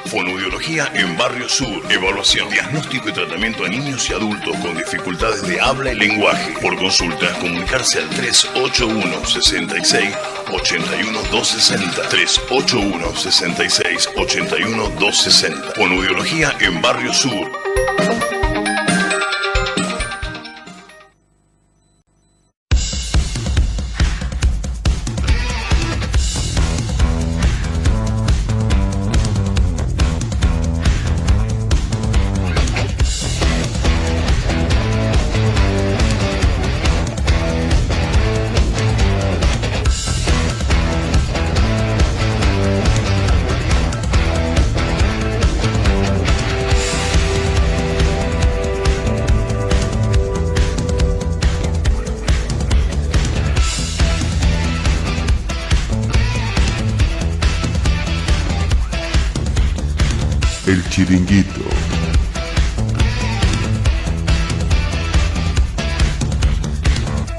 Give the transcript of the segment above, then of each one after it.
Fonoaudiología en Barrio Sur. Evaluación, diagnóstico y tratamiento a niños y adultos con dificultades de habla y lenguaje. Por consultas, comunicarse al 381 66 81 260. 381 66 81 260. Fonoaudiología en Barrio Sur. El Chiringuito.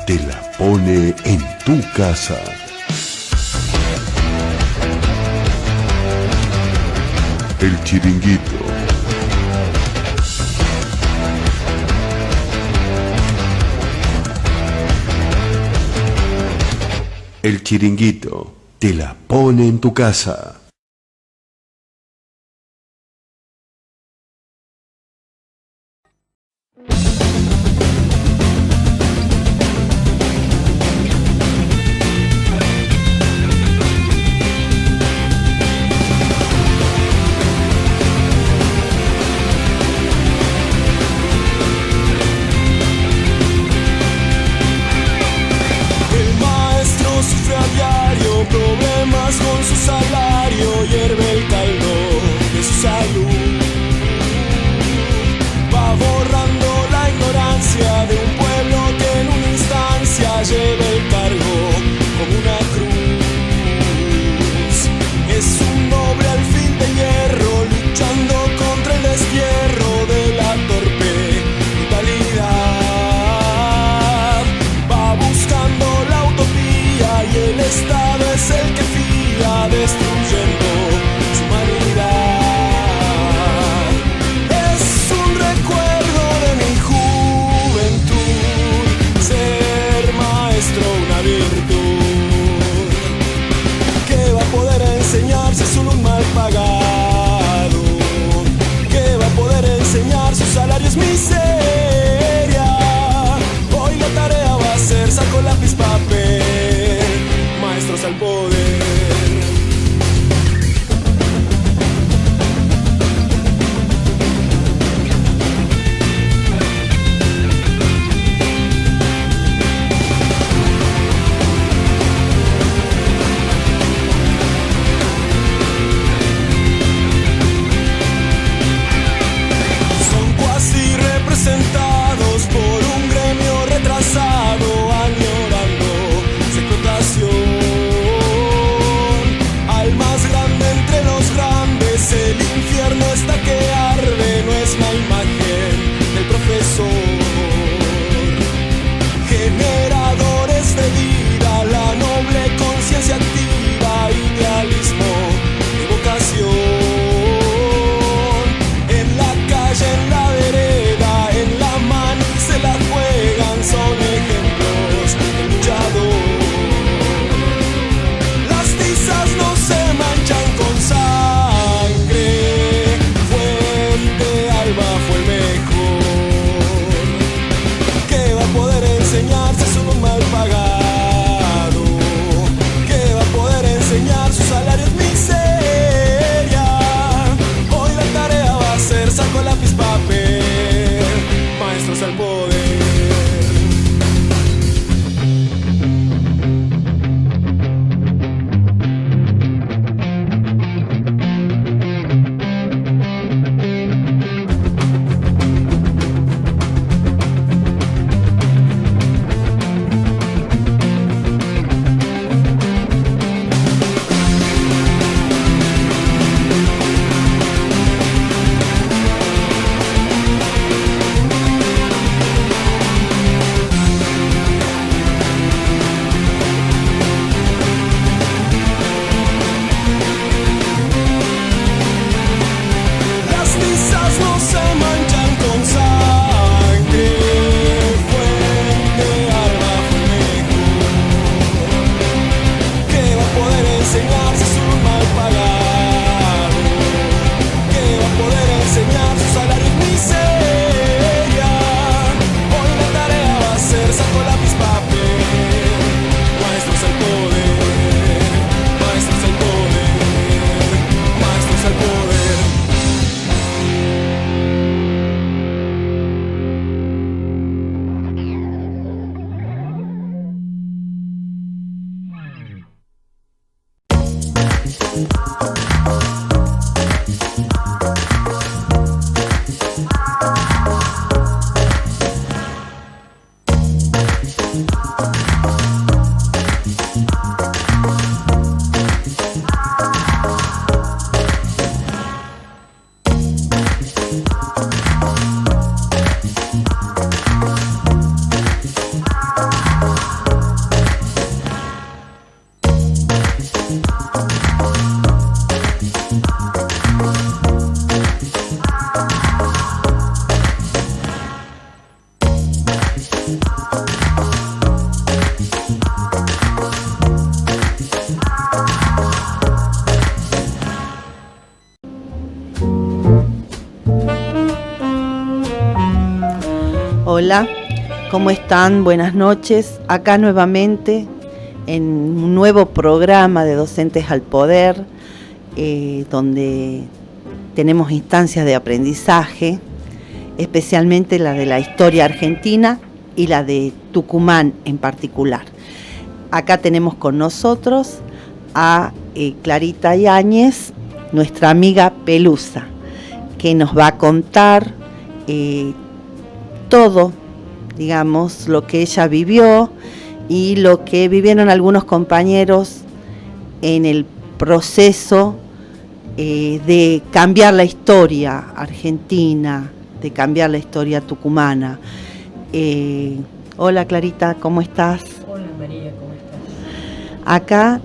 Te la pone en tu casa. El Chiringuito. El Chiringuito te la pone en tu casa. Con su salario hierve el calor de su salud. Va borrando la ignorancia de un pueblo que en una instancia lleva el cargo como una cruz. Es un noble alfil de hierro luchando contra el destierro de la torpe brutalidad. Va buscando la utopía y el Estado es el que destruyendo su humanidad. Es un recuerdo de mi juventud, ser maestro una virtud, que va a poder enseñar si es solo un mal pagado, que va a poder enseñar su salario es miseria. Hoy la tarea va a ser saco, lápiz, papel, maestros al poder. enseñar si es un mal pagado? ¿Qué va a poder enseñar su salario y miseria? Hoy la tarea va a ser saco, lápiz, papel. Maestros al poder, maestros al poder, maestros al poder. Hola, ¿cómo están? Buenas noches. Acá nuevamente en un nuevo programa de Docentes al Poder, donde tenemos instancias de aprendizaje, especialmente la de la historia argentina y la de Tucumán en particular. Acá tenemos con nosotros a Clarita Yáñez, nuestra amiga Pelusa, que nos va a contar todo, digamos, lo que ella vivió y lo que vivieron algunos compañeros en el proceso de cambiar la historia argentina, de cambiar la historia tucumana. Hola Clarita, ¿cómo estás? Hola María, ¿cómo estás? Acá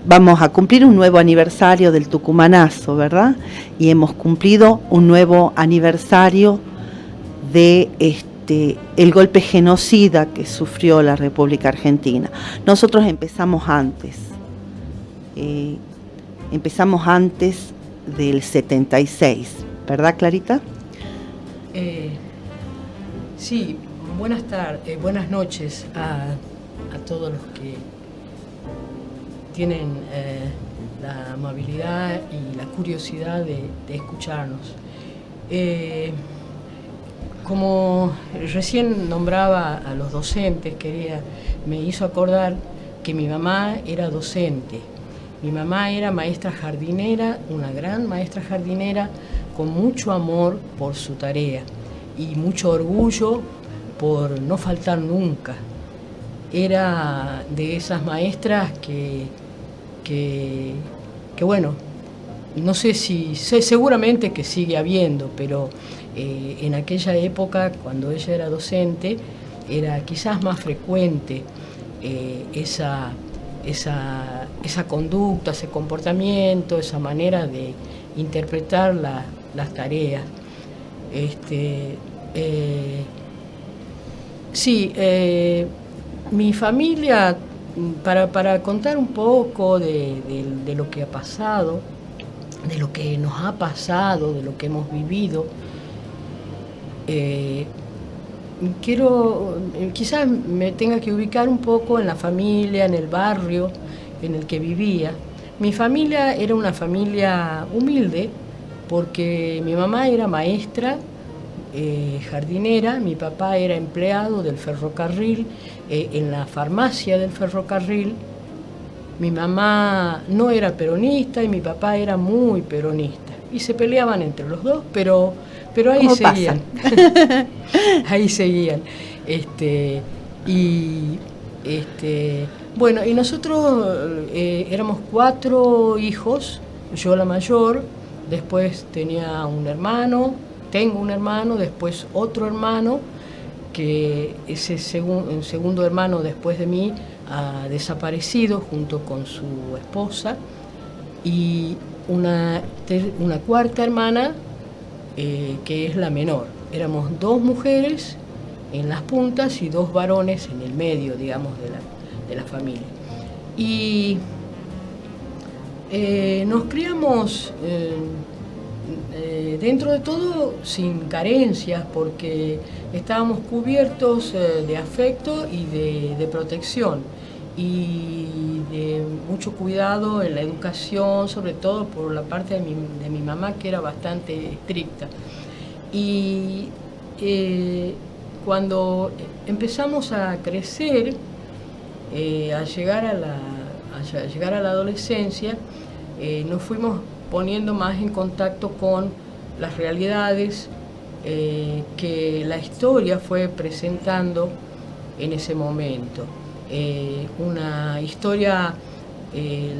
vamos a cumplir un nuevo aniversario del Tucumanazo, ¿verdad? Y hemos cumplido un nuevo aniversario de el golpe genocida que sufrió la República Argentina. Nosotros empezamos antes del 76, ¿verdad, Clarita? Sí, buenas noches a todos los que tienen la amabilidad y la curiosidad de escucharnos. Como recién nombraba a los docentes, me hizo acordar que mi mamá era docente. Mi mamá era maestra jardinera, una gran maestra jardinera, con mucho amor por su tarea y mucho orgullo por no faltar nunca. Era de esas maestras que bueno, no sé si, seguramente que sigue habiendo, pero en aquella época, cuando ella era docente, era quizás más frecuente esa conducta, ese comportamiento, esa manera de interpretar las tareas. Mi familia, para contar un poco de lo que ha pasado, de lo que nos ha pasado, de lo que hemos vivido, quizás me tenga que ubicar un poco en la familia, en el barrio en el que vivía. Mi familia era una familia humilde, porque mi mamá era maestra jardinera, mi papá era empleado del ferrocarril, en la farmacia del ferrocarril. Mi mamá no era peronista y mi papá era muy peronista. Y se peleaban entre los dos, pero ahí seguían. Ahí seguían. Bueno, y nosotros éramos 4 hijos, yo la mayor, después tengo un hermano, después otro hermano, que ese segundo hermano después de mí ha desaparecido junto con su esposa, y una cuarta hermana que es la menor. Éramos 2 mujeres en las puntas y 2 varones en el medio, digamos, de la familia. Y nos criamos dentro de todo sin carencias, porque estábamos cubiertos de afecto y de protección, y de mucho cuidado en la educación, sobre todo por la parte de mi mamá, que era bastante estricta. Y cuando empezamos a crecer, a llegar a la adolescencia, nos fuimos poniendo más en contacto con las realidades que la historia fue presentando en ese momento. Una historia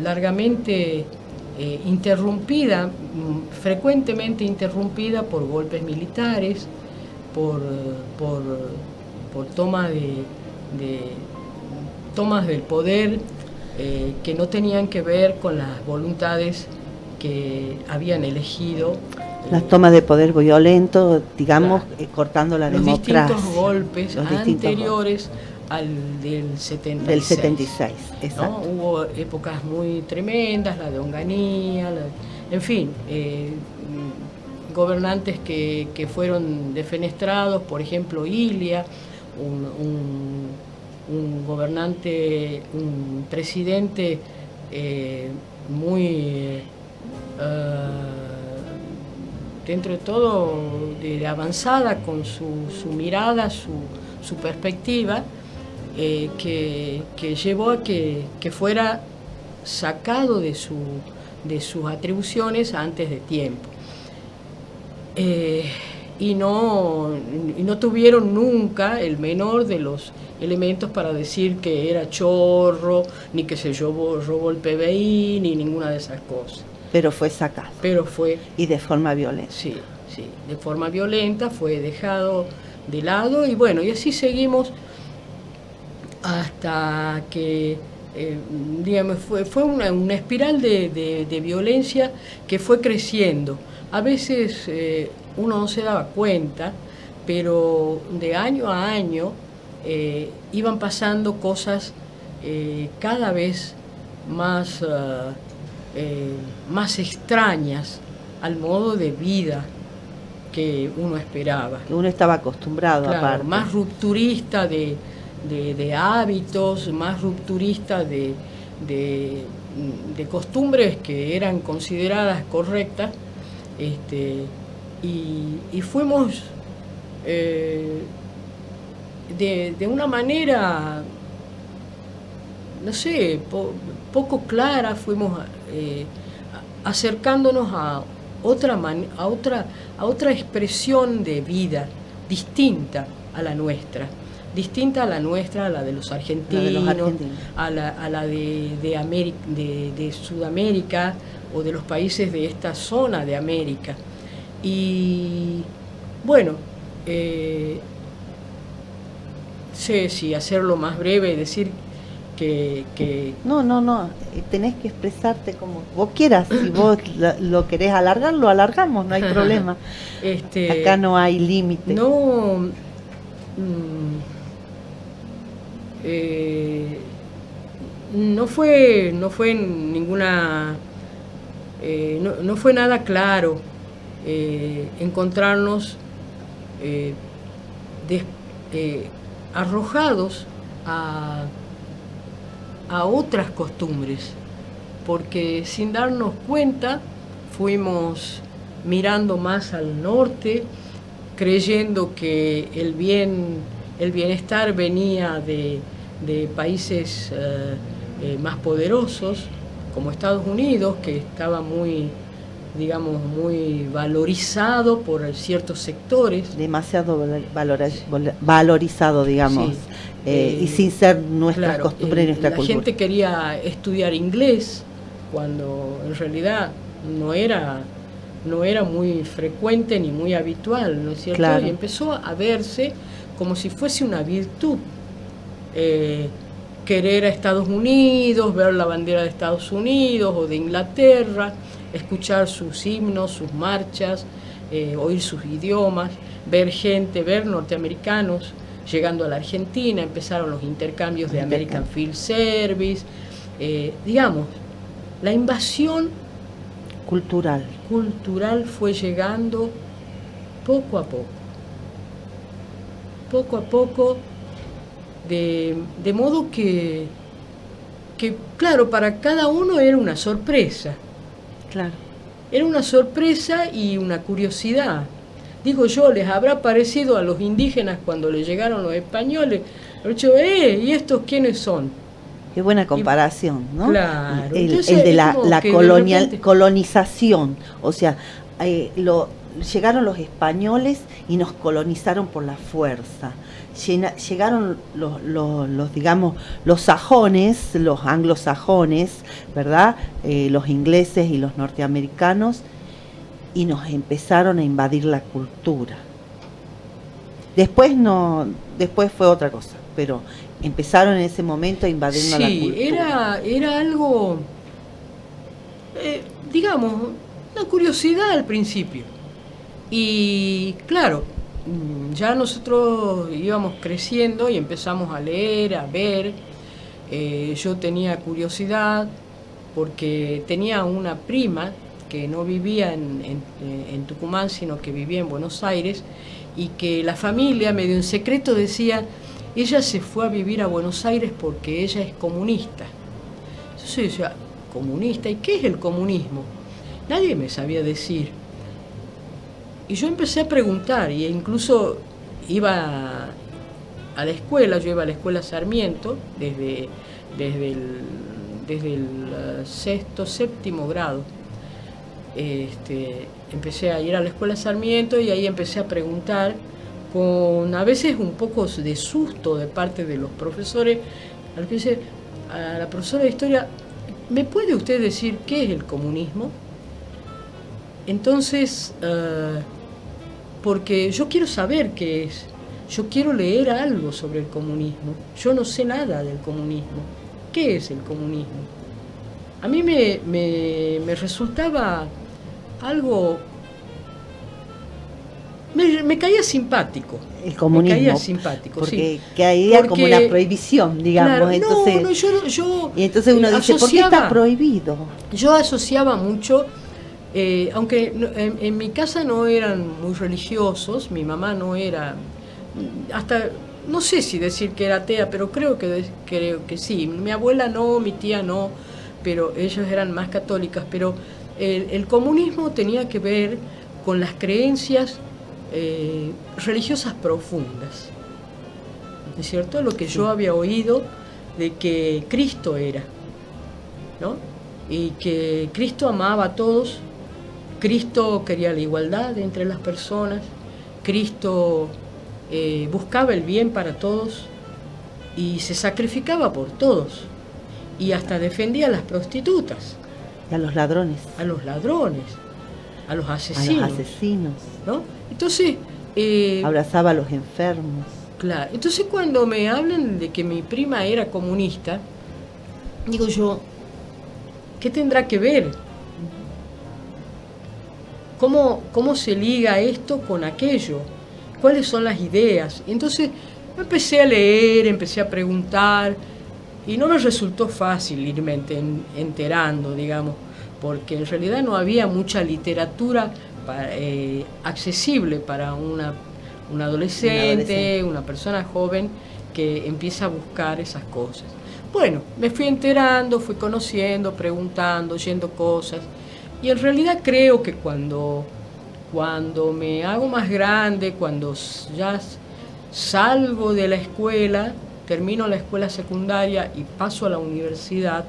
largamente interrumpida, frecuentemente interrumpida por golpes militares, por tomas del poder que no tenían que ver con las voluntades que habían elegido. Las tomas de poder violento, digamos, claro, cortando la los democracia. Distintos golpes anteriores al del 76. Del 76, exacto. ¿No? Hubo épocas muy tremendas, la de Onganía, en fin, gobernantes que fueron defenestrados, por ejemplo, Ilia, un gobernante, un presidente muy, dentro de todo, de avanzada con su mirada, su perspectiva, que llevó a que fuera sacado de sus atribuciones antes de tiempo. Y no tuvieron nunca el menor de los elementos para decir que era chorro, ni que se robó el PBI, ni ninguna de esas cosas. Pero fue sacado. Pero fue... Y de forma violenta. Sí, de forma violenta fue dejado de lado, y bueno, y así seguimos hasta que, digamos, fue una espiral de violencia que fue creciendo. A veces uno no se daba cuenta, pero de año a año iban pasando cosas cada vez más extrañas al modo de vida que uno esperaba. Que uno estaba acostumbrado, claro, aparte. Más rupturista de hábitos, más rupturista de costumbres que eran consideradas correctas, y fuimos de una manera, no sé, poco clara, fuimos acercándonos a otra expresión de vida distinta a la nuestra, a la de los argentinos, a la de Sudamérica, o de los países de esta zona de América. Y bueno, sé si hacerlo más breve, decir que... No, tenés que expresarte como vos quieras. Si vos lo querés alargar, lo alargamos, no hay problema. Acá no hay límite. No fue ninguna... no fue nada claro encontrarnos arrojados a otras costumbres, porque sin darnos cuenta fuimos mirando más al norte, creyendo que el bienestar venía de países más poderosos, como Estados Unidos, que estaba muy valorizado por ciertos sectores. Demasiado valorizado, digamos. Sí. Y sin ser nuestras claro, costumbres y nuestra cultura. La gente quería estudiar inglés, cuando en realidad no era muy frecuente ni muy habitual, ¿no es cierto? Claro. Y empezó a verse como si fuese una virtud. Querer a Estados Unidos, ver la bandera de Estados Unidos o de Inglaterra, escuchar sus himnos, sus marchas, oír sus idiomas, ver norteamericanos llegando a la Argentina. Empezaron los intercambios de American Field Service, digamos, la invasión cultural fue llegando poco a poco, de modo que, claro, para cada uno era una sorpresa. Claro. Era una sorpresa y una curiosidad. Digo yo, les habrá parecido a los indígenas cuando les llegaron los españoles, ¿y estos quiénes son? Qué buena comparación, ¿no? Claro. El de la colonización, o sea, llegaron los españoles y nos colonizaron por la fuerza. Llegaron los sajones, los anglosajones, ¿verdad? Los ingleses y los norteamericanos, y nos empezaron a invadir la cultura. Después fue otra cosa, pero empezaron en ese momento a invadirnos la cultura. Sí, era algo, digamos, una curiosidad al principio. Y claro, ya nosotros íbamos creciendo y empezamos a leer, a ver. Yo tenía curiosidad porque tenía una prima que no vivía en Tucumán, sino que vivía en Buenos Aires, y que la familia, medio en secreto, decía, ella se fue a vivir a Buenos Aires porque ella es comunista. Entonces yo decía, ¿comunista? ¿Y qué es el comunismo? Nadie me sabía decir. Y yo empecé a preguntar, y incluso iba a la escuela, yo iba a la escuela Sarmiento, desde el sexto, séptimo grado. Empecé a ir a la escuela Sarmiento y ahí empecé a preguntar, con a veces un poco de susto de parte de los profesores. A la profesora de historia, ¿me puede usted decir qué es el comunismo? Entonces, porque yo quiero saber qué es, yo quiero leer algo sobre el comunismo, yo no sé nada del comunismo. ¿Qué es el comunismo? A mí me resultaba algo... Me caía simpático. El comunismo. Me caía simpático, porque sí. Caía como una prohibición, digamos. Claro, entonces, yo y entonces uno dice, ¿por qué está prohibido? Yo asociaba mucho, aunque en mi casa no eran muy religiosos, mi mamá no era, hasta, no sé si decir que era atea, pero creo que sí. Mi abuela no, mi tía no, pero ellos eran más católicas. Pero el comunismo tenía que ver con las creencias religiosas profundas, ¿no es cierto? Lo que yo había oído de que Cristo era, ¿no? Y que Cristo amaba a todos, Cristo quería la igualdad entre las personas, Cristo buscaba el bien para todos y se sacrificaba por todos, y hasta defendía a las prostitutas. Y a los ladrones. A los ladrones, a los asesinos. A los asesinos. ¿No? Entonces... abrazaba a los enfermos. Claro. Entonces cuando me hablan de que mi prima era comunista, digo yo, ¿qué tendrá que ver? ¿Cómo se liga esto con aquello? ¿Cuáles son las ideas? Entonces empecé a leer, empecé a preguntar, y no me resultó fácil irme enterando, digamos, porque en realidad no había mucha literatura accesible para un adolescente, una persona joven que empieza a buscar esas cosas. Bueno, me fui enterando, fui conociendo, preguntando, oyendo cosas, y en realidad creo que cuando me hago más grande, cuando ya salgo de la escuela, termino la escuela secundaria y paso a la universidad,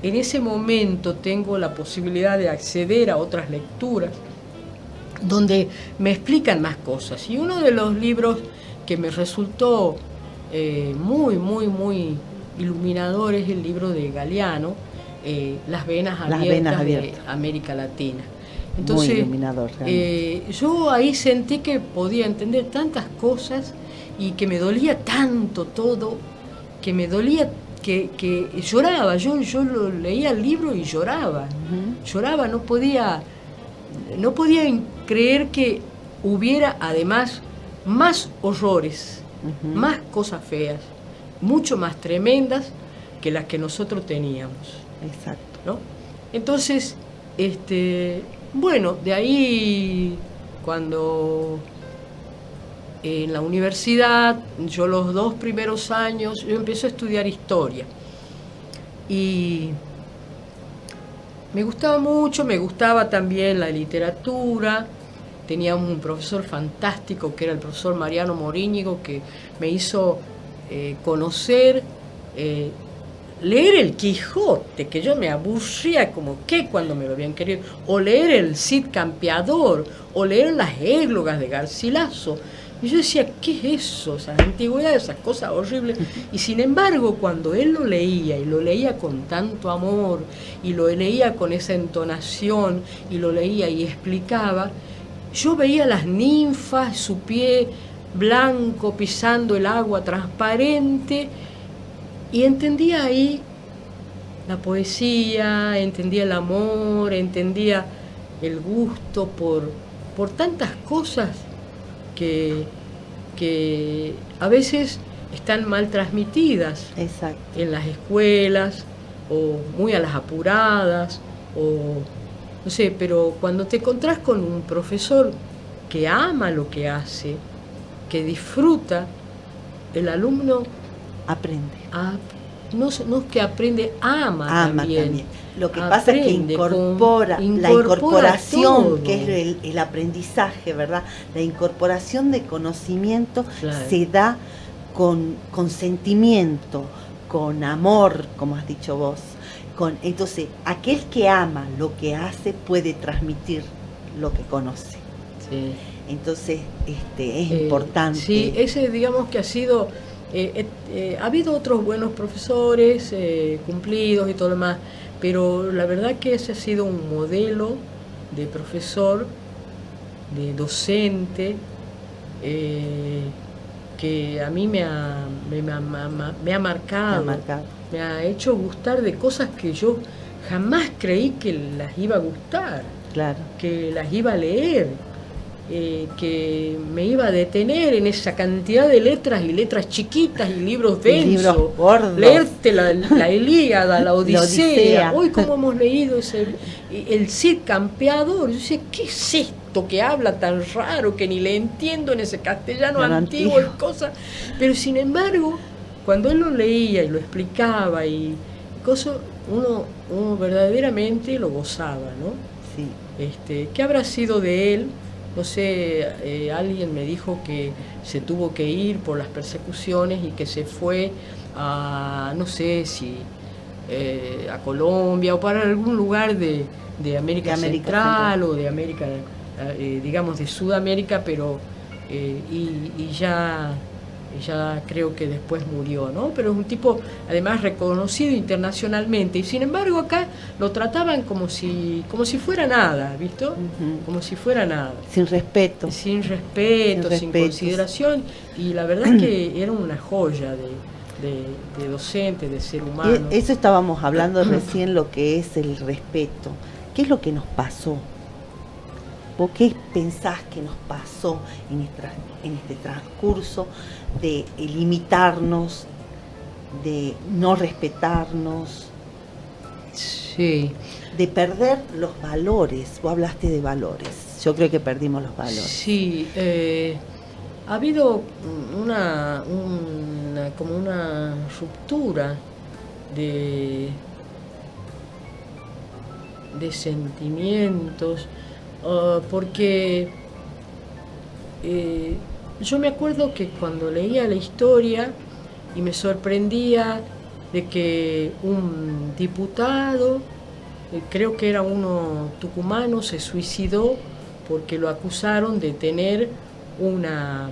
en ese momento tengo la posibilidad de acceder a otras lecturas donde me explican más cosas. Y uno de los libros que me resultó muy, muy, muy iluminador es el libro de Galeano, Las venas abiertas de América Latina. Entonces, muy iluminador, yo ahí sentí que podía entender tantas cosas y que me dolía tanto todo, que me dolía, que lloraba. Yo lo leía el libro y lloraba. Lloraba, no podía creer que hubiera además más horrores, más cosas feas, mucho más tremendas, que las que nosotros teníamos. Exacto. ¿No? Entonces, bueno, de ahí cuando en la universidad, yo los 2 primeros años, yo empecé a estudiar historia y me gustaba mucho, me gustaba también la literatura. Tenía un profesor fantástico que era el profesor Mariano Moríñigo, que me hizo conocer, leer el Quijote, que yo me aburría como que cuando me lo habían querido, o leer el Cid Campeador, o leer las églogas de Garcilaso. Y yo decía, ¿qué es eso? Esas antigüedades, esas cosas horribles. Y sin embargo, cuando él lo leía, y lo leía con tanto amor, y lo leía con esa entonación, y lo leía y explicaba, yo veía las ninfas, su pie blanco pisando el agua transparente, y entendía ahí la poesía, entendía el amor, entendía el gusto por tantas cosas que a veces están mal transmitidas. Exacto. En las escuelas, o muy a las apuradas, o no sé, pero cuando te encontrás con un profesor que ama lo que hace, que disfruta, el alumno Aprende. no es que aprende, ama también. Lo que pasa es que incorpora la incorporación, todo, que es el aprendizaje, ¿verdad? La incorporación de conocimiento, claro, se da con sentimiento, con amor, como has dicho vos. Entonces, aquel que ama lo que hace puede transmitir lo que conoce. Sí. Entonces, es importante. Sí, ese digamos que ha sido... ha habido otros buenos profesores cumplidos y todo lo demás, pero la verdad que ese ha sido un modelo de profesor, de docente, que a mí me ha marcado, me ha hecho gustar de cosas que yo jamás creí que las iba a gustar, claro, que las iba a leer. Que me iba a detener en esa cantidad de letras y letras chiquitas y libros densos, libros gordos, leerte la Ilíada, la Odisea. Hoy como hemos leído el Cid Campeador, yo decía, ¿qué es esto que habla tan raro que ni le entiendo en ese castellano antiguo y cosas? Pero sin embargo, cuando él lo leía y lo explicaba y cosas, uno verdaderamente lo gozaba, ¿no? Sí. ¿Qué habrá sido de él? No sé, alguien me dijo que se tuvo que ir por las persecuciones y que se fue a, no sé si a Colombia o para algún lugar de América Central o de América, digamos de Sudamérica, pero y ya creo que después murió, ¿no? Pero es un tipo además reconocido internacionalmente y sin embargo acá lo trataban como si fuera nada, ¿visto? Uh-huh. Como si fuera nada. Sin respeto, sin consideración, y la verdad que era una joya de docente, de ser humano. Eso estábamos hablando recién, lo que es el respeto. ¿Qué es lo que nos pasó? ¿Vos qué pensás que nos pasó en este transcurso de limitarnos, de no respetarnos? Sí. De perder los valores. Vos hablaste de valores. Yo creo que perdimos los valores. Sí. Ha habido como una ruptura de sentimientos. Porque yo me acuerdo que cuando leía la historia y me sorprendía de que un diputado, creo que era uno tucumano, se suicidó porque lo acusaron de tener una...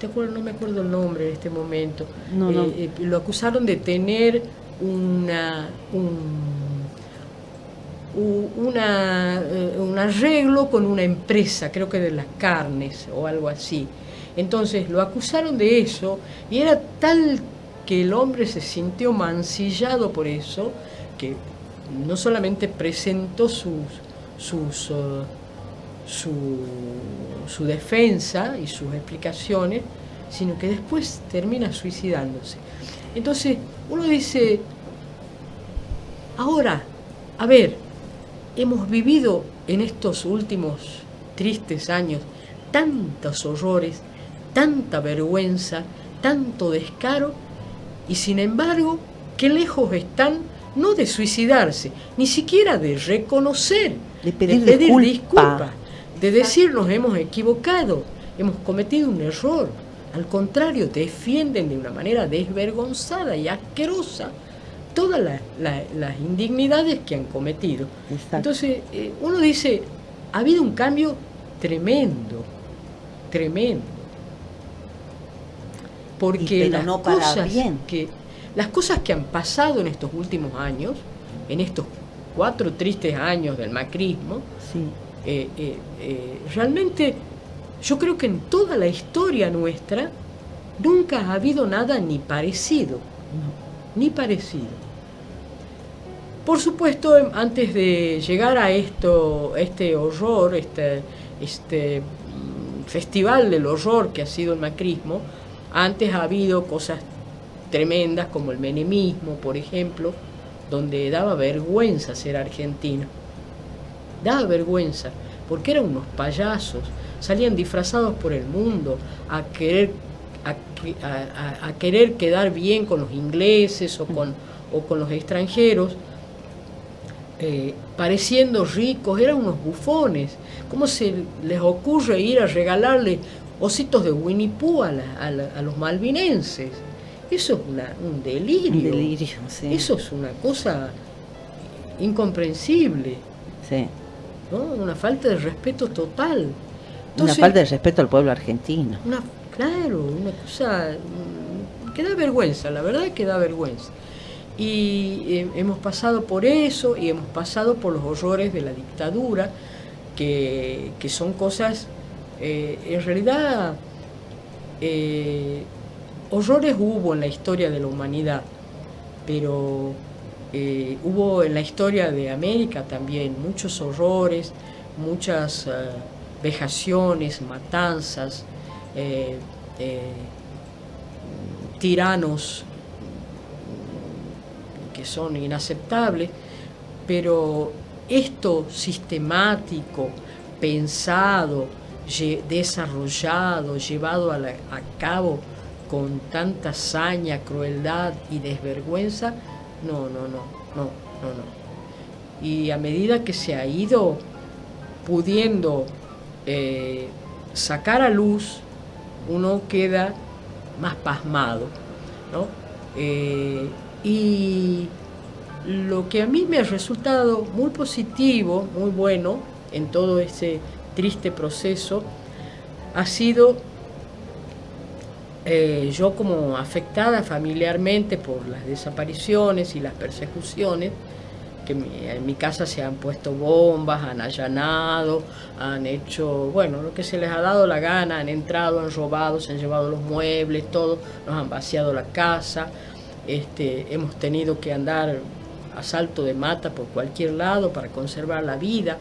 ¿te acuerdas? No me acuerdo el nombre en este momento. No. Lo acusaron de tener un arreglo con una empresa, creo que de las carnes o algo así. Entonces lo acusaron de eso y era tal que el hombre se sintió mancillado por eso, que no solamente presentó su defensa y sus explicaciones, sino que después termina suicidándose. Entonces uno dice, Ahora, a ver, hemos vivido en estos últimos tristes años tantos horrores, tanta vergüenza, tanto descaro, y sin embargo, qué lejos están, no de suicidarse, ni siquiera de reconocer, de pedir disculpas, de decir nos hemos equivocado, hemos cometido un error. Al contrario, defienden de una manera desvergonzada y asquerosa todas las indignidades que han cometido. Exacto. Entonces, uno dice, ha habido un cambio tremendo, tremendo. Porque pero no para bien. Las cosas que han pasado en estos últimos años, en estos 4 tristes años del macrismo, sí. Realmente yo creo que en toda la historia nuestra nunca ha habido nada ni parecido. No. Ni parecido. Por supuesto, antes de llegar a este horror, este festival del horror que ha sido el macrismo, antes ha habido cosas tremendas como el menemismo, por ejemplo, donde daba vergüenza ser argentino. Daba vergüenza, porque eran unos payasos, salían disfrazados por el mundo a querer quedar bien con los ingleses o con los extranjeros, pareciendo ricos, eran unos bufones. ¿Cómo se les ocurre ir a regalarle ositos de Winnie Pooh a los malvinenses? Eso es un delirio. Un delirio, sí. Eso es una cosa incomprensible. Sí. ¿No? Una falta de respeto total. Una falta de respeto al pueblo argentino. Claro, una cosa que da vergüenza, la verdad es que da vergüenza. Y hemos pasado por eso y hemos pasado por los horrores de la dictadura, que son cosas, en realidad, horrores hubo en la historia de la humanidad, pero hubo en la historia de América también muchos horrores, muchas vejaciones, matanzas, tiranos que son inaceptables, pero esto sistemático, pensado, desarrollado, llevado a cabo con tanta saña, crueldad y desvergüenza, no. Y a medida que se ha ido pudiendo sacar a luz, uno queda más pasmado, ¿no? Y lo que a mí me ha resultado muy positivo, muy bueno en todo ese triste proceso, ha sido yo como afectada familiarmente por las desapariciones y las persecuciones, que en mi casa se han puesto bombas, han allanado, han hecho, bueno, lo que se les ha dado la gana, han entrado, han robado, se han llevado los muebles, todo, nos han vaciado la casa, hemos tenido que andar a salto de mata por cualquier lado para conservar la vida,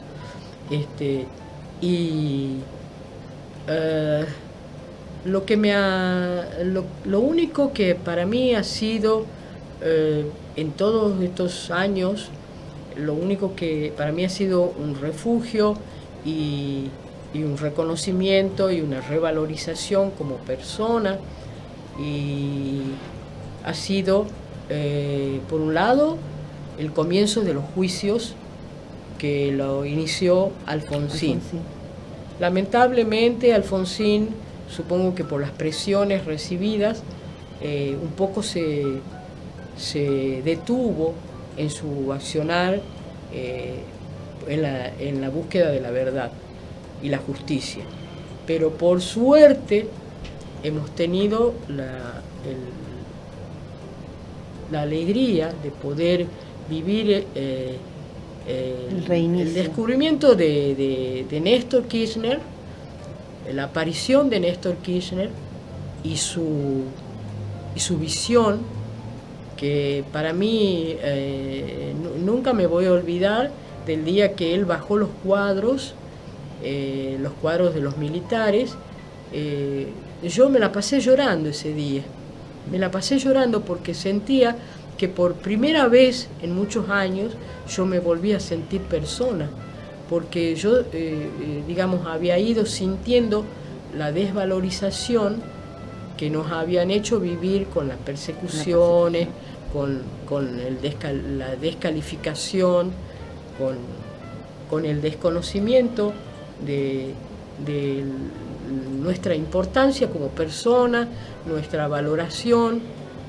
lo único que para mí ha sido en todos estos años, lo único que para mí ha sido un refugio y un reconocimiento y una revalorización como persona, y ha sido por un lado el comienzo de los juicios que lo inició Alfonsín. Lamentablemente Alfonsín, supongo que por las presiones recibidas, un poco se detuvo en su accionar en la búsqueda de la verdad y la justicia. Pero por suerte hemos tenido la alegría de poder vivir el descubrimiento de Néstor Kirchner, la aparición de Néstor Kirchner y su visión, que para mí nunca me voy a olvidar del día que él bajó los cuadros de los militares. Yo me la pasé llorando ese día, porque sentía que por primera vez en muchos años yo me volví a sentir persona, porque yo, digamos, había ido sintiendo la desvalorización que nos habían hecho vivir con las persecuciones, con la descalificación, con el desconocimiento de nuestra importancia como persona, nuestra valoración.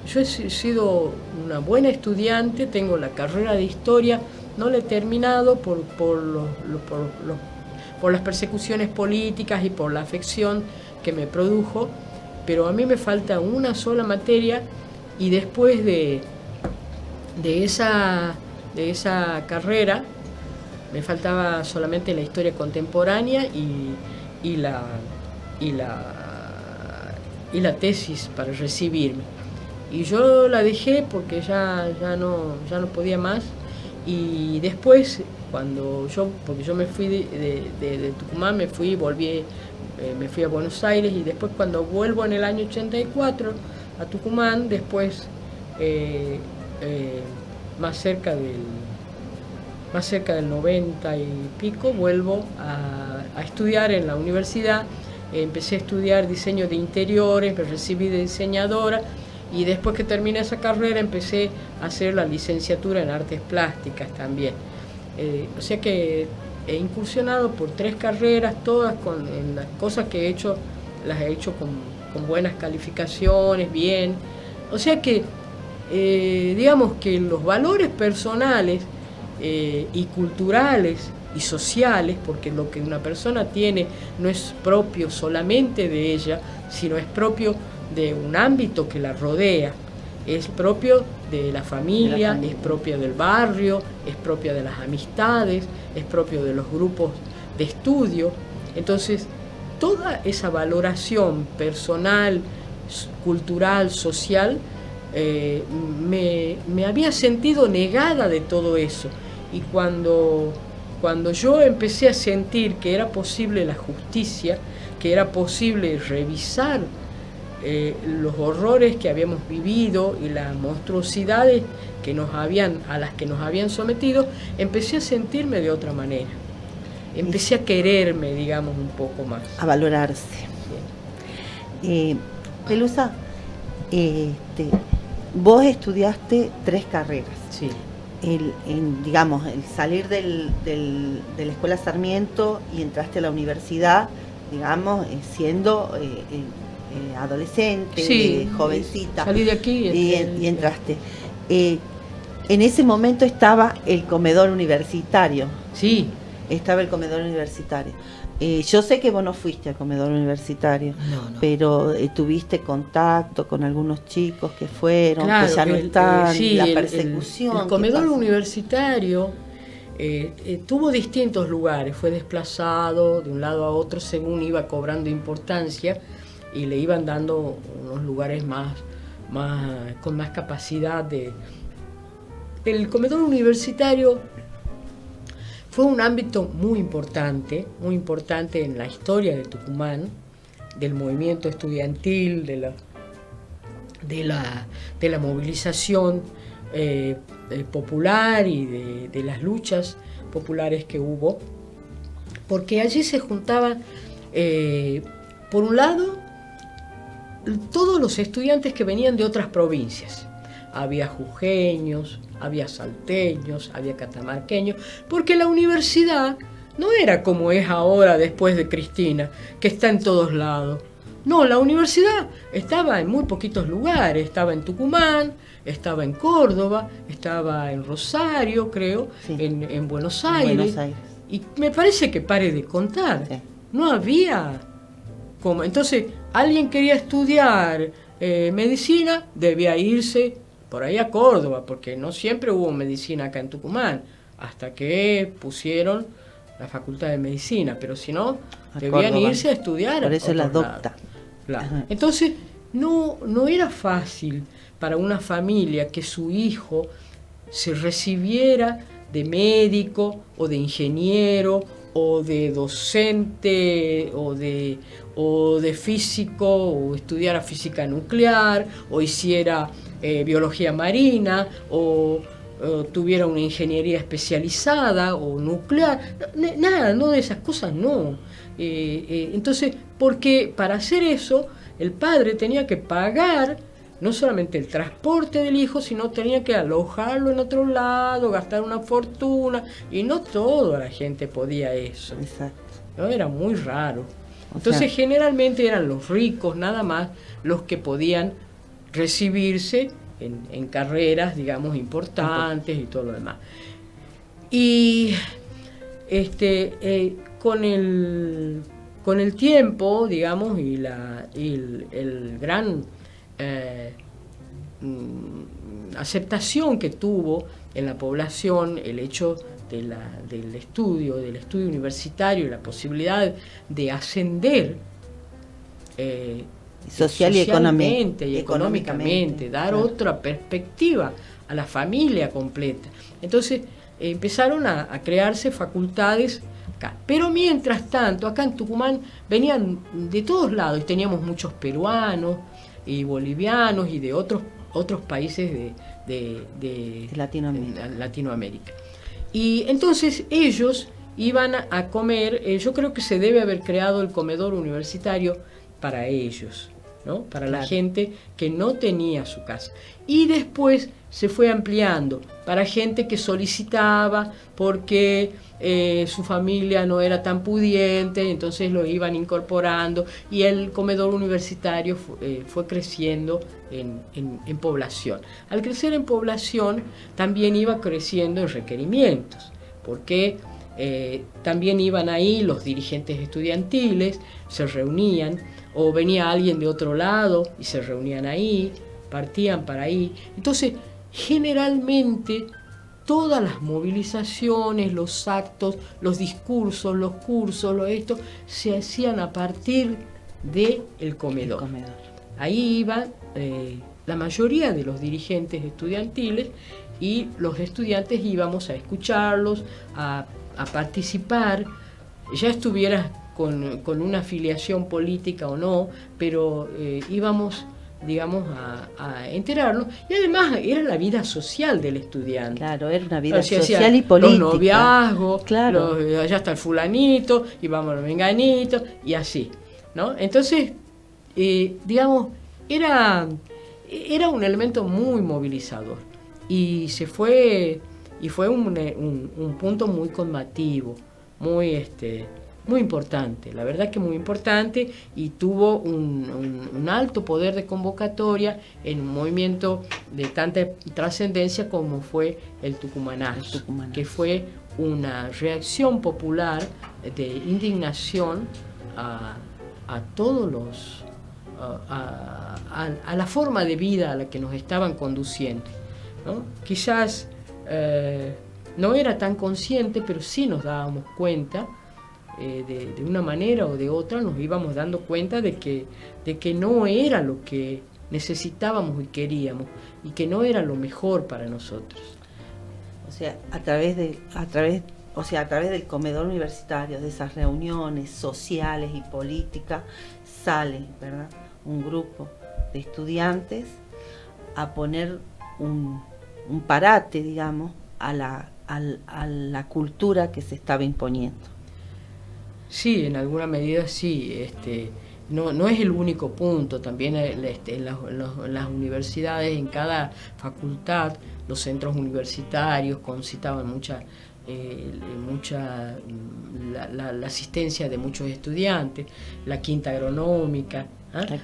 Yo he sido una buena estudiante, tengo la carrera de historia, no la he terminado por las persecuciones políticas y por la afección que me produjo, pero a mí me falta una sola materia, y después de esa carrera me faltaba solamente la historia contemporánea y la tesis para recibirme. Y yo la dejé porque ya no podía más. Y después, porque yo me fui de Tucumán, me fui a Buenos Aires, y después cuando vuelvo en el año 84 a Tucumán, después más cerca del 90 y pico, vuelvo a estudiar en la universidad. Empecé a estudiar diseño de interiores, me recibí de diseñadora, y después que terminé esa carrera empecé a hacer la licenciatura en artes plásticas también. O sea que he incursionado por 3 carreras, todas en las cosas que he hecho, las he hecho con buenas calificaciones, bien. O sea que, digamos que los valores personales y culturales y sociales, porque lo que una persona tiene no es propio solamente de ella, sino es propio de un ámbito que la rodea, es propio de la familia, es propio del barrio, es propia de las amistades, es propio de los grupos de estudio. Entonces, toda esa valoración personal, cultural, social, me había sentido negada de todo eso. Y cuando yo empecé a sentir que era posible la justicia, que era posible revisar los horrores que habíamos vivido y las monstruosidades a las que nos habían sometido, empecé a sentirme de otra manera. Empecé a quererme, digamos, un poco más. A valorarse. Pelusa, vos estudiaste 3 carreras. Sí. El salir de la Escuela Sarmiento y entraste a la universidad, digamos, siendo adolescente, sí, jovencita. Salí de aquí y entraste. En ese momento estaba el comedor universitario. Sí. Estaba el comedor universitario. Yo sé que vos no fuiste al comedor universitario, no. pero tuviste contacto con algunos chicos que fueron, claro, que ya no están, sí, la persecución. El comedor universitario tuvo distintos lugares, fue desplazado de un lado a otro según iba cobrando importancia, y le iban dando unos lugares con más capacidad de... El comedor universitario fue un ámbito muy importante en la historia de Tucumán, del movimiento estudiantil, de la movilización popular y de las luchas populares que hubo, porque allí se juntaban, por un lado, todos los estudiantes que venían de otras provincias. Había jujeños, había salteños, había catamarqueños, porque la universidad no era como es ahora después de Cristina, que está en todos lados. No, la universidad estaba en muy poquitos lugares, estaba en Tucumán, estaba en Córdoba, estaba en Rosario, creo, sí. en Buenos Aires. Y me parece que pare de contar. Sí. No había como. Entonces, alguien quería estudiar medicina, debía irse por ahí a Córdoba, porque no siempre hubo medicina acá en Tucumán, hasta que pusieron la Facultad de Medicina, pero si no, debían Córdoba. Irse a estudiar. Por eso la docta. Claro. Entonces, no era fácil para una familia que su hijo se recibiera de médico o de ingeniero o de docente o de físico, o estudiara física nuclear, o hiciera biología marina, o tuviera una ingeniería especializada o nuclear, nada, no de esas cosas, no. Entonces, porque para hacer eso el padre tenía que pagar no solamente el transporte del hijo, sino tenía que alojarlo en otro lado, gastar una fortuna, y no toda la gente podía eso. Exacto. ¿No? Era muy raro. Entonces, generalmente eran los ricos nada más los que podían recibirse en carreras, digamos, importantes y todo lo demás. Y con el tiempo, digamos, y el gran aceptación que tuvo en la población el hecho del estudio universitario y la posibilidad de ascender social y económicamente, dar otra perspectiva a la familia completa. Entonces empezaron a crearse facultades acá. Pero mientras tanto, acá en Tucumán venían de todos lados, y teníamos muchos peruanos y bolivianos y de otros países de Latinoamérica. Y entonces ellos iban a comer, yo creo que se debe haber creado el comedor universitario para ellos, ¿no? Para la gente que no tenía su casa. Y después se fue ampliando para gente que solicitaba porque su familia no era tan pudiente, entonces lo iban incorporando, y el comedor universitario fue creciendo en población. Al crecer en población también iba creciendo en requerimientos, porque también iban ahí los dirigentes estudiantiles, se reunían, o venía alguien de otro lado y se reunían ahí, partían para ahí. Entonces, generalmente todas las movilizaciones, los actos, los discursos, los cursos, esto, se hacían a partir del comedor. Ahí iban la mayoría de los dirigentes estudiantiles, y los estudiantes íbamos a escucharlos, a participar, ya estuvieras con una afiliación política o no, pero íbamos, digamos, a enterarnos, y además era la vida social del estudiante. Claro, era una vida social y política. Los noviazgos, claro. Allá está el fulanito, y vamos al menganito, y así, ¿no? Entonces, digamos, era un elemento muy movilizador, y fue un punto muy combativo, muy importante, la verdad que muy importante, y tuvo un alto poder de convocatoria en un movimiento de tanta trascendencia como fue el Tucumanazo, que fue una reacción popular de indignación a todos los a la forma de vida a la que nos estaban conduciendo, ¿no? Quizás no era tan consciente, pero sí nos dábamos cuenta. De una manera o de otra nos íbamos dando cuenta de que no era lo que necesitábamos y queríamos, y que no era lo mejor para nosotros. O sea, a través del comedor universitario, de esas reuniones sociales y políticas, sale, ¿verdad?, un grupo de estudiantes a poner un parate, digamos, a la cultura que se estaba imponiendo. Sí, en alguna medida sí. No es el único punto. También en las universidades, en cada facultad, los centros universitarios concitaban la asistencia de muchos estudiantes, la quinta agronómica.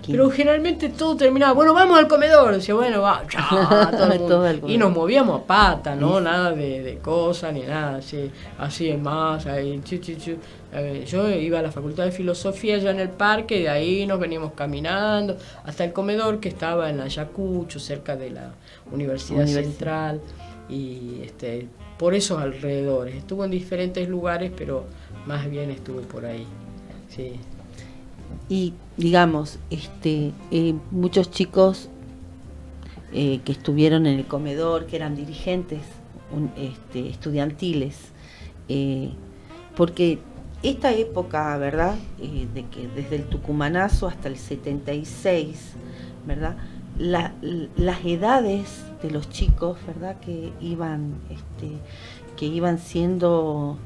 Pero generalmente todo terminaba, bueno, vamos al comedor, decía, bueno, va, ya, todo el mundo. Y nos movíamos a pata, ¿no? Nada de cosas ni nada, así en más. Ahí, yo iba a la Facultad de Filosofía allá en el parque, de ahí nos veníamos caminando hasta el comedor, que estaba en Ayacucho, cerca de la Universidad Central, y por esos alrededores. Estuvo en diferentes lugares, pero más bien estuve por ahí, sí. Y digamos, muchos chicos que estuvieron en el comedor, que eran dirigentes estudiantiles, porque esta época, ¿verdad? De que desde el tucumanazo hasta el 76, ¿verdad? Las edades de los chicos, ¿verdad? Que iban siendo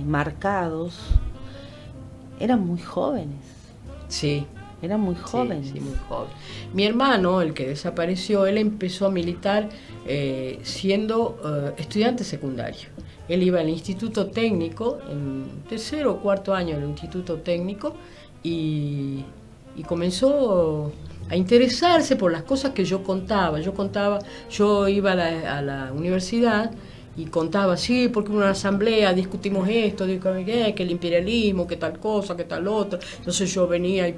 marcados, eran muy jóvenes. Sí. Eran muy jóvenes. Sí, muy joven. Mi hermano, el que desapareció, él empezó a militar siendo estudiante secundario. Él iba al instituto técnico, en tercero o cuarto año del instituto técnico, y comenzó a interesarse por las cosas que yo contaba. Yo iba a la universidad y contaba, sí, porque en una asamblea discutimos esto, que el imperialismo, que tal cosa, que tal otra. Entonces yo venía y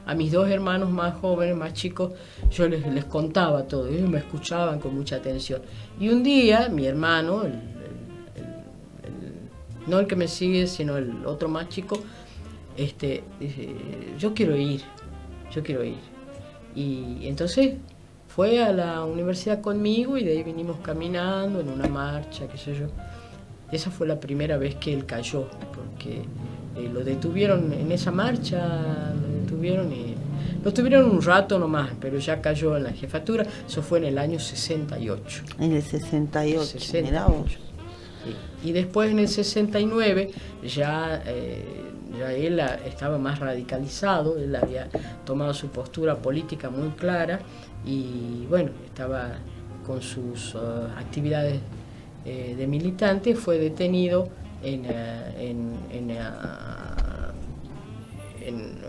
a mis dos hermanos más jóvenes, más chicos, yo les contaba todo, ellos me escuchaban con mucha atención. Y un día mi hermano, no el que me sigue, sino el otro más chico, dice, yo quiero ir. Y entonces fue a la universidad conmigo y de ahí vinimos caminando en una marcha, qué sé yo. Esa fue la primera vez que él cayó, porque lo detuvieron en esa marcha, lo tuvieron un rato nomás, pero ya cayó en la jefatura. Eso fue en el año 68. En el 68, mirá vos. Sí. Y después en el 69 ya él estaba más radicalizado, él había tomado su postura política muy clara y bueno, estaba con sus actividades de militante. Fue detenido en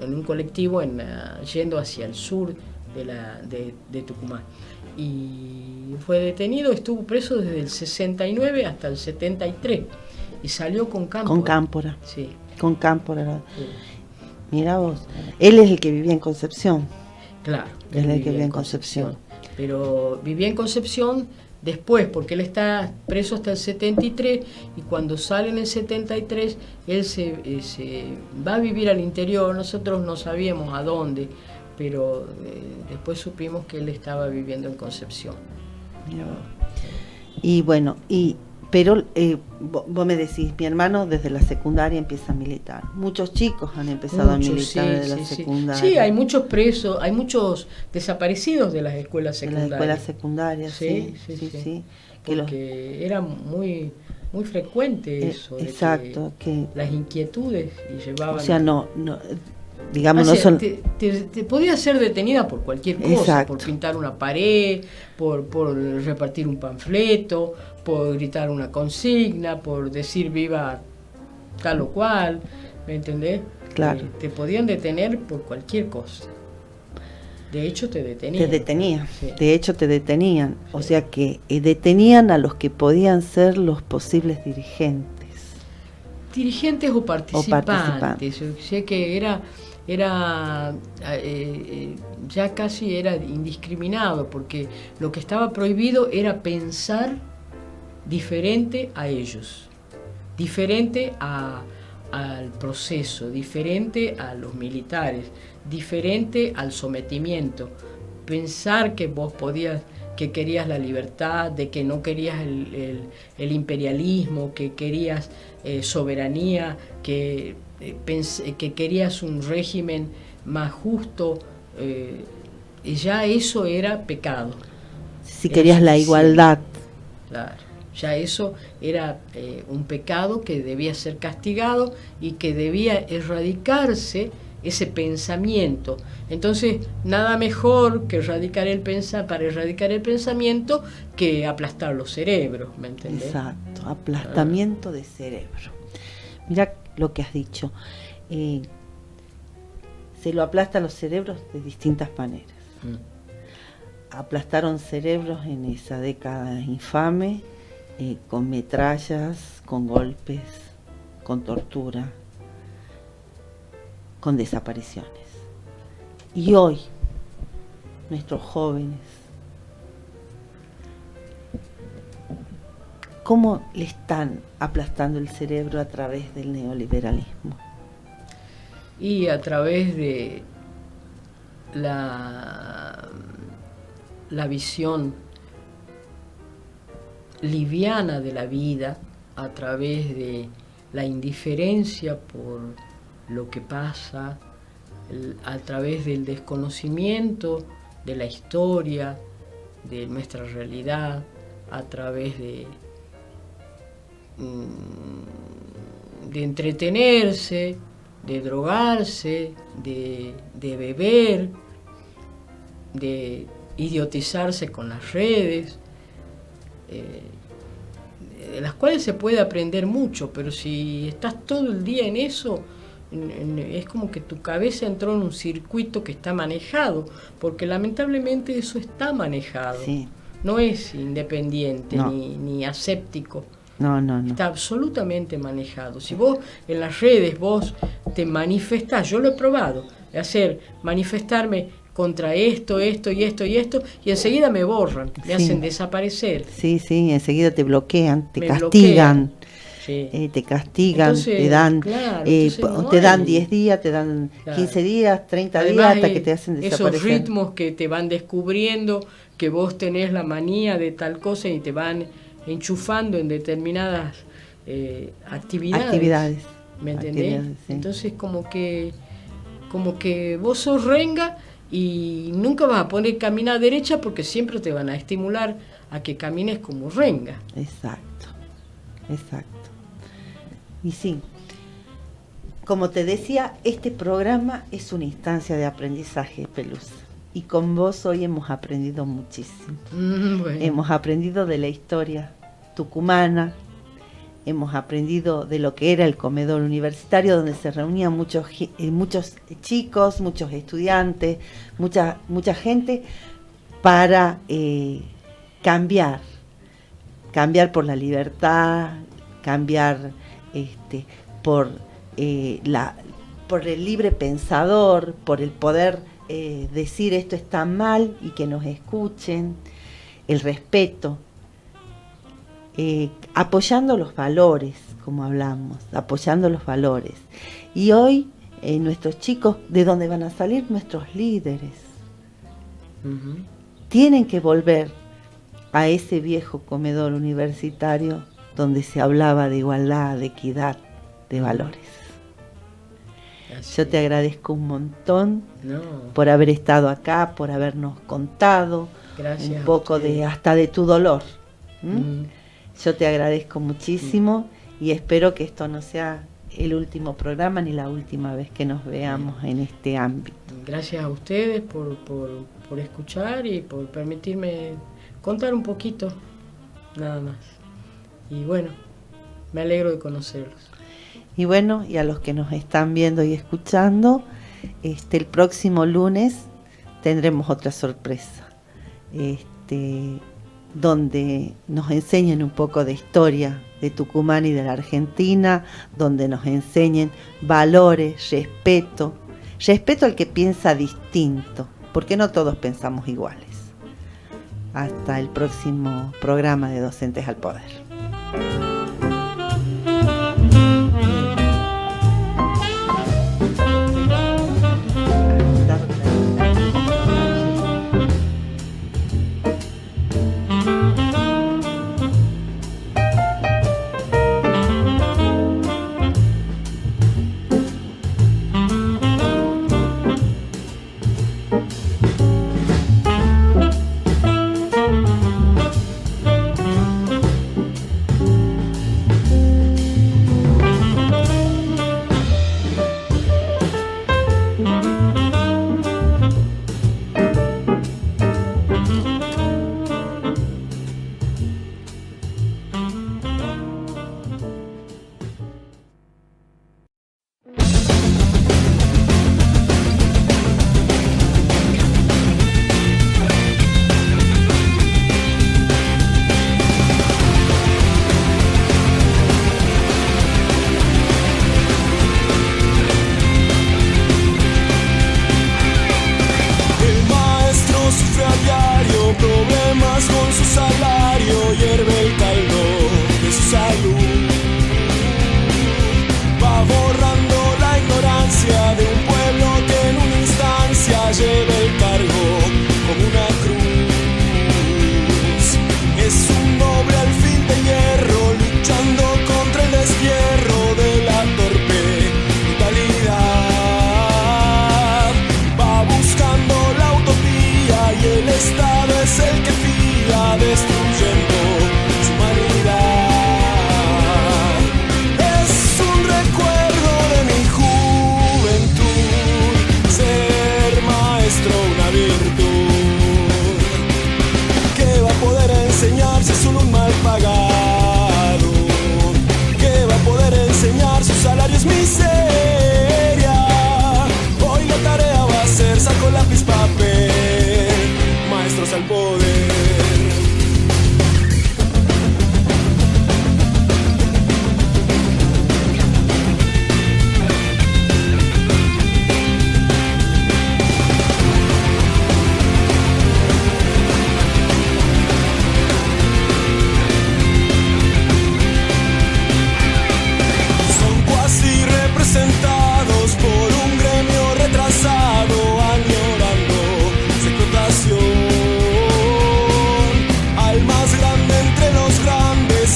un colectivo yendo hacia el sur de Tucumán. Y fue detenido, estuvo preso desde el 69 hasta el 73 y salió con Cámpora. Con Cámpora. Sí. Con Cámpora. Sí. Mira vos, él es el que vivía en Concepción. Claro. Él es el que vivía en Concepción. Pero vivía en Concepción después, porque él está preso hasta el 73 y cuando sale en el 73 él se va a vivir al interior. Nosotros no sabíamos a dónde, pero después supimos que él estaba viviendo en Concepción. Y bueno, pero vos me decís, mi hermano desde la secundaria empieza a militar. Muchos chicos han empezado a militar desde la secundaria. Sí, hay muchos presos, hay muchos desaparecidos de las escuelas secundarias. De las escuelas secundarias, sí. Porque era muy frecuente eso. Exacto. Que las inquietudes y llevaban... O sea, no digamos, no son... te podías ser detenida por cualquier cosa. Exacto. Por pintar una pared, por repartir un panfleto, por gritar una consigna, por decir viva tal o cual, ¿me entendés? Claro. Te podían detener por cualquier cosa. De hecho te detenían. Sí. De hecho te detenían. Sí. O sea que detenían a los que podían ser los posibles dirigentes. Dirigentes o participantes. Yo sé que era ya casi era indiscriminado, porque lo que estaba prohibido era pensar diferente a ellos, diferente al proceso, diferente a los militares, diferente al sometimiento. Pensar que vos que querías la libertad, de que no querías el imperialismo, que querías soberanía, que querías un régimen más justo, y ya eso era pecado. Si querías la igualdad. Claro, ya eso era un pecado que debía ser castigado y que debía erradicarse ese pensamiento. Entonces, nada mejor que para erradicar el pensamiento que aplastar los cerebros, ¿me entendés? Exacto, aplastamiento de cerebro. Mira lo que has dicho. Se lo aplastan los cerebros de distintas maneras. Aplastaron cerebros en esa década infame, con metrallas, con golpes, con tortura, con desapariciones. Y hoy, nuestros jóvenes, ¿cómo le están aplastando el cerebro a través del neoliberalismo? Y a través de la visión liviana de la vida, a través de la indiferencia por lo que pasa, a través del desconocimiento de la historia, de nuestra realidad, a través de entretenerse, de drogarse, de beber, de idiotizarse con las redes, de las cuales se puede aprender mucho, pero si estás todo el día en eso, es como que tu cabeza entró en un circuito que está manejado, porque lamentablemente eso está manejado, sí. No es independiente, no. Ni aséptico. No. Está absolutamente manejado. Si vos en las redes vos te manifestás, yo lo he probado, manifestarme contra esto, y enseguida me borran, me hacen desaparecer. Sí, enseguida te bloquean, te castigan. Te castigan, entonces, te dan claro, te dan 10 días, te dan 15 días, 30 Además, días hasta que te hacen desaparecer. Esos ritmos que te van descubriendo, que vos tenés la manía de tal cosa y te van enchufando en determinadas actividades. ¿Me entendés? Sí. Entonces como que vos sos renga y nunca vas a poder caminar derecha porque siempre te van a estimular a que camines como renga. Exacto. Y sí, como te decía, este programa es una instancia de aprendizaje, Pelusa. Y con vos hoy hemos aprendido muchísimo. Bueno. Hemos aprendido de la historia tucumana, hemos aprendido de lo que era el comedor universitario, donde se reunían muchos chicos, muchos estudiantes, mucha gente para cambiar por la libertad, cambiar por el libre pensador, por el poder decir esto está mal y que nos escuchen, el respeto, apoyando los valores, como hablamos, apoyando los valores. Y hoy nuestros chicos, ¿de dónde van a salir nuestros líderes? Uh-huh. Tienen que volver a ese viejo comedor universitario donde se hablaba de igualdad, de equidad, de valores. Yo te agradezco un montón por haber estado acá, por habernos contado un poco hasta de tu dolor. Yo te agradezco muchísimo y espero que esto no sea el último programa ni la última vez que nos veamos en este ámbito. Gracias a ustedes por escuchar y por permitirme contar un poquito, nada más. Y bueno, me alegro de conocerlos. Y bueno, y a los que nos están viendo y escuchando, el próximo lunes tendremos otra sorpresa, donde nos enseñen un poco de historia de Tucumán y de la Argentina, donde nos enseñen valores, respeto al que piensa distinto, porque no todos pensamos iguales. Hasta el próximo programa de Docentes al Poder.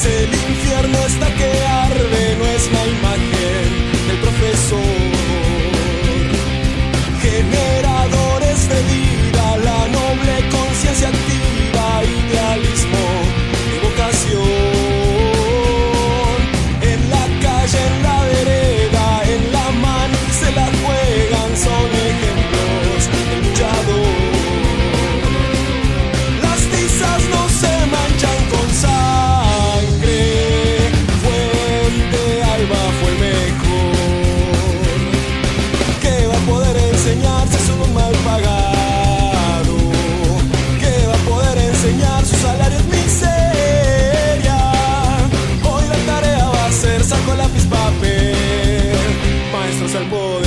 El infierno está que arde, no es la imagen del profesor. Generadores de vida, la noble conciencia activa, idealismo y vocación. En la calle, en la vereda, en la mano se la juegan, son ejemplos del luchador. Las tizas no se manchan con sangre, Fuente Alba fue el mejor. ¿Qué va a poder enseñarse solo un mal pagado? ¿Qué va a poder enseñar? Su salario es miseria. Hoy la tarea va a ser saco, lápiz, papel, maestros al poder.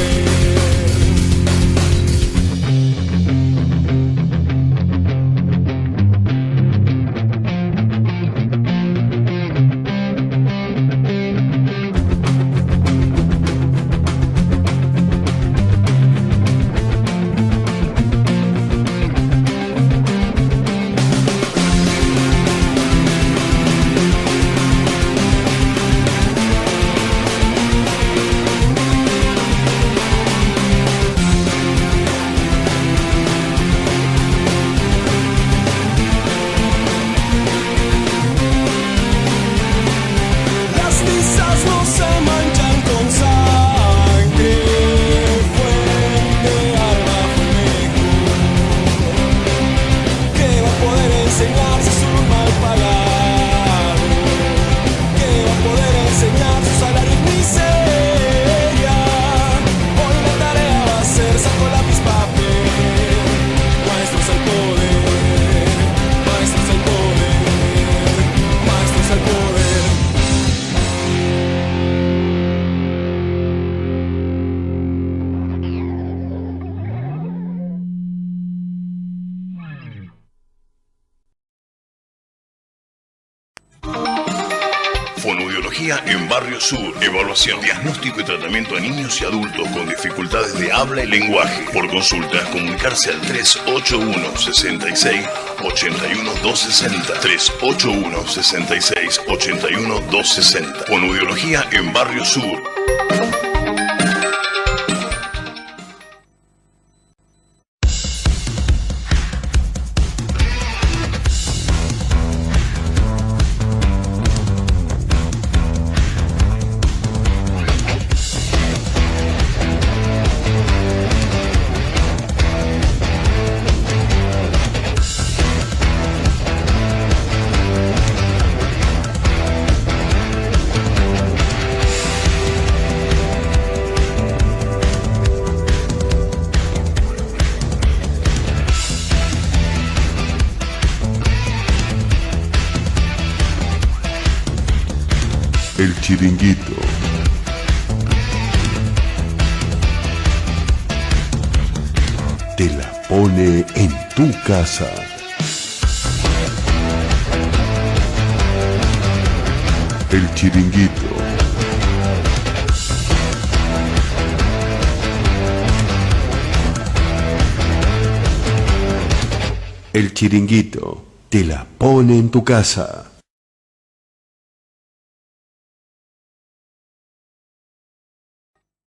Fonoaudiología en Barrio Sur. Evaluación, diagnóstico y tratamiento a niños y adultos con dificultades de habla y lenguaje. Por consultas, comunicarse al 381-66-81-260. 381-66-81-260. Fonoaudiología en Barrio Sur. El Chiringuito. Te la pone en tu casa. El Chiringuito. El Chiringuito te la pone en tu casa.